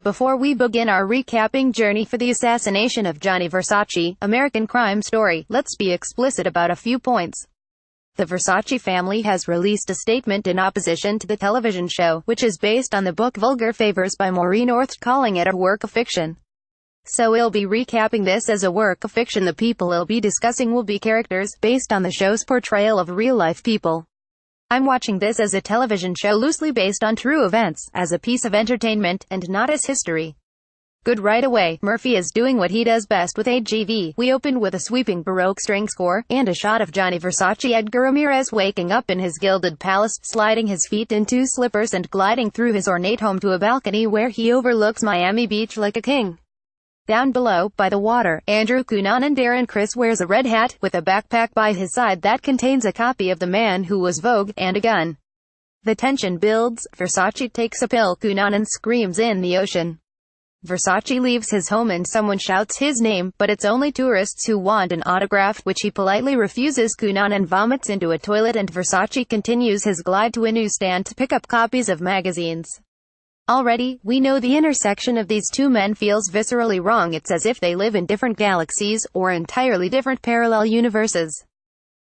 Before we begin our recapping journey for the assassination of Gianni Versace, American crime story, let's be explicit about a few points. The Versace family has released a statement in opposition to the television show, which is based on the book Vulgar Favors by Maureen Orth, calling it a work of fiction. So we'll be recapping this as a work of fiction. The people we'll be discussing will be characters, based on the show's portrayal of real-life people. I'm watching this as a television show loosely based on true events, as a piece of entertainment, and not as history. Good right away, Murphy is doing what he does best with AGV. We open with a sweeping Baroque string score, and a shot of Gianni Versace Edgar Ramirez waking up in his gilded palace, sliding his feet into slippers and gliding through his ornate home to a balcony where he overlooks Miami Beach like a king. Down below, by the water, Andrew Cunanan Darren Criss wears a red hat, with a backpack by his side that contains a copy of The Man Who Was Vogue, and a gun. The tension builds. Versace takes a pill. Cunanan screams in the ocean. Versace leaves his home and someone shouts his name, but it's only tourists who want an autograph, which he politely refuses. Cunanan vomits into a toilet and Versace continues his glide to a newsstand to pick up copies of magazines. Already, we know the intersection of these two men feels viscerally wrong. It's as if they live in different galaxies, or entirely different parallel universes.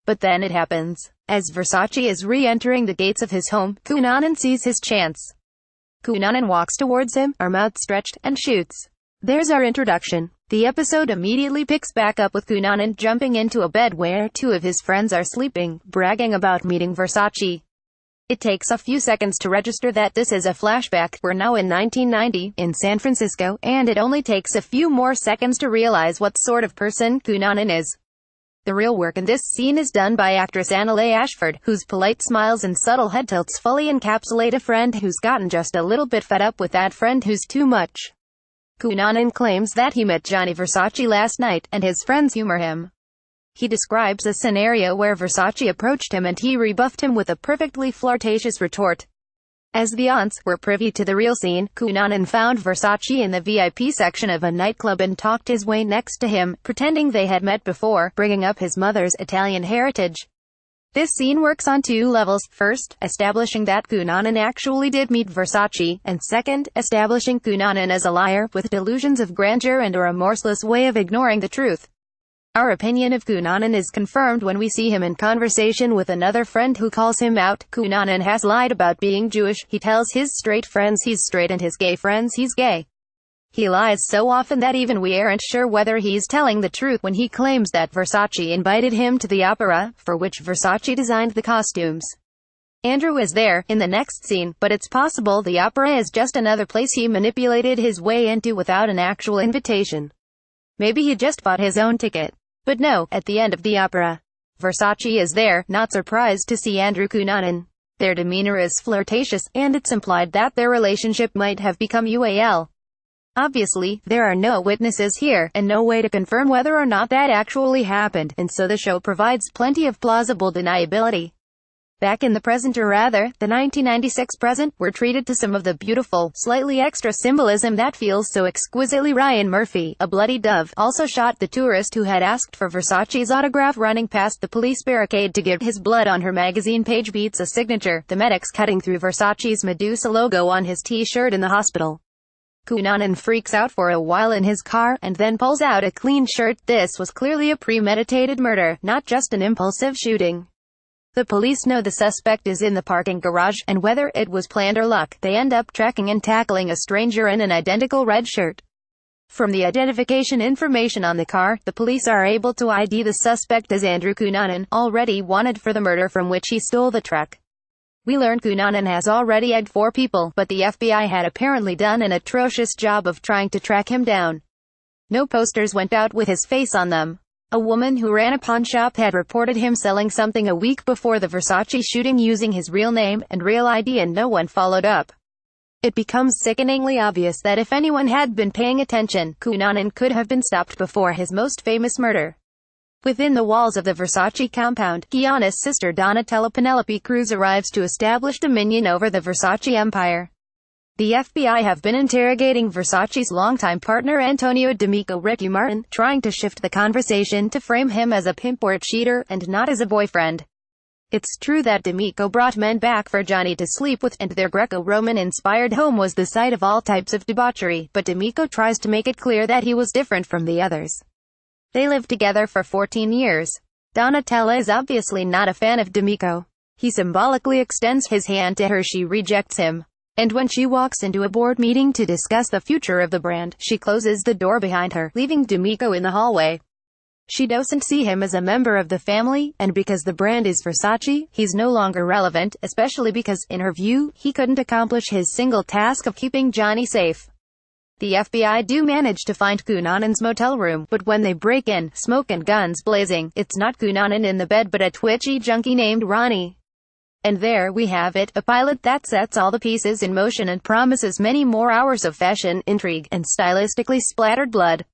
But then it happens. As Versace is re-entering the gates of his home, Cunanan sees his chance. Cunanan walks towards him, arm outstretched, and shoots. There's our introduction. The episode immediately picks back up with Cunanan jumping into a bed where two of his friends are sleeping, bragging about meeting Versace. It takes a few seconds to register that this is a flashback. We're now in 1990, in San Francisco, and it only takes a few more seconds to realize what sort of person Cunanan is. The real work in this scene is done by actress Annalay Ashford, whose polite smiles and subtle head tilts fully encapsulate a friend who's gotten just a little bit fed up with that friend who's too much. Cunanan claims that he met Gianni Versace last night, and his friends humor him. He describes a scenario where Versace approached him and he rebuffed him with a perfectly flirtatious retort. As the aunts were privy to the real scene, Cunanan found Versace in the VIP section of a nightclub and talked his way next to him, pretending they had met before, bringing up his mother's Italian heritage. This scene works on two levels. First, establishing that Cunanan actually did meet Versace, and second, establishing Cunanan as a liar, with delusions of grandeur and a remorseless way of ignoring the truth. Our opinion of Cunanan is confirmed when we see him in conversation with another friend who calls him out. Cunanan has lied about being Jewish. He tells his straight friends he's straight and his gay friends he's gay. He lies so often that even we aren't sure whether he's telling the truth when he claims that Versace invited him to the opera, for which Versace designed the costumes. Andrew is there, in the next scene, but it's possible the opera is just another place he manipulated his way into without an actual invitation. Maybe he just bought his own ticket. But no, at the end of the opera, Versace is there, not surprised to see Andrew Cunanan. Their demeanor is flirtatious, and it's implied that their relationship might have become UAL. Obviously, there are no witnesses here, and no way to confirm whether or not that actually happened, and so the show provides plenty of plausible deniability. Back in the present, or rather, the 1996 present, we're treated to some of the beautiful, slightly extra symbolism that feels so exquisitely Ryan Murphy, a bloody dove, also shot the tourist who had asked for Versace's autograph running past the police barricade to get his blood on her magazine page beats a signature, the medics cutting through Versace's Medusa logo on his t-shirt in the hospital. Cunanan freaks out for a while in his car, and then pulls out a clean shirt. This was clearly a premeditated murder, not just an impulsive shooting. The police know the suspect is in the parking garage, and whether it was planned or luck, they end up tracking and tackling a stranger in an identical red shirt. From the identification information on the car, the police are able to ID the suspect as Andrew Cunanan, already wanted for the murder from which he stole the truck. We learn Cunanan has already egged 4 people, but the FBI had apparently done an atrocious job of trying to track him down. No posters went out with his face on them. A woman who ran a pawn shop had reported him selling something a week before the Versace shooting using his real name and real ID, and no one followed up. It becomes sickeningly obvious that if anyone had been paying attention, Cunanan could have been stopped before his most famous murder. Within the walls of the Versace compound, Gianni's sister Donatella Penelope Cruz arrives to establish dominion over the Versace empire. The FBI have been interrogating Versace's longtime partner Antonio D'Amico Ricky Martin, trying to shift the conversation to frame him as a pimp or a cheater, and not as a boyfriend. It's true that D'Amico brought men back for Gianni to sleep with, and their Greco-Roman-inspired home was the site of all types of debauchery, but D'Amico tries to make it clear that he was different from the others. They lived together for 14 years. Donatella is obviously not a fan of D'Amico. He symbolically extends his hand to her. She rejects him. And when she walks into a board meeting to discuss the future of the brand, she closes the door behind her, leaving D'Amico in the hallway. She doesn't see him as a member of the family, and because the brand is Versace, he's no longer relevant, especially because, in her view, he couldn't accomplish his single task of keeping Gianni safe. The FBI do manage to find Cunanan's motel room, but when they break in, smoke and guns blazing, it's not Cunanan in the bed but a twitchy junkie named Ronnie. And there we have it, a pilot that sets all the pieces in motion and promises many more hours of fashion, intrigue, and stylistically splattered blood.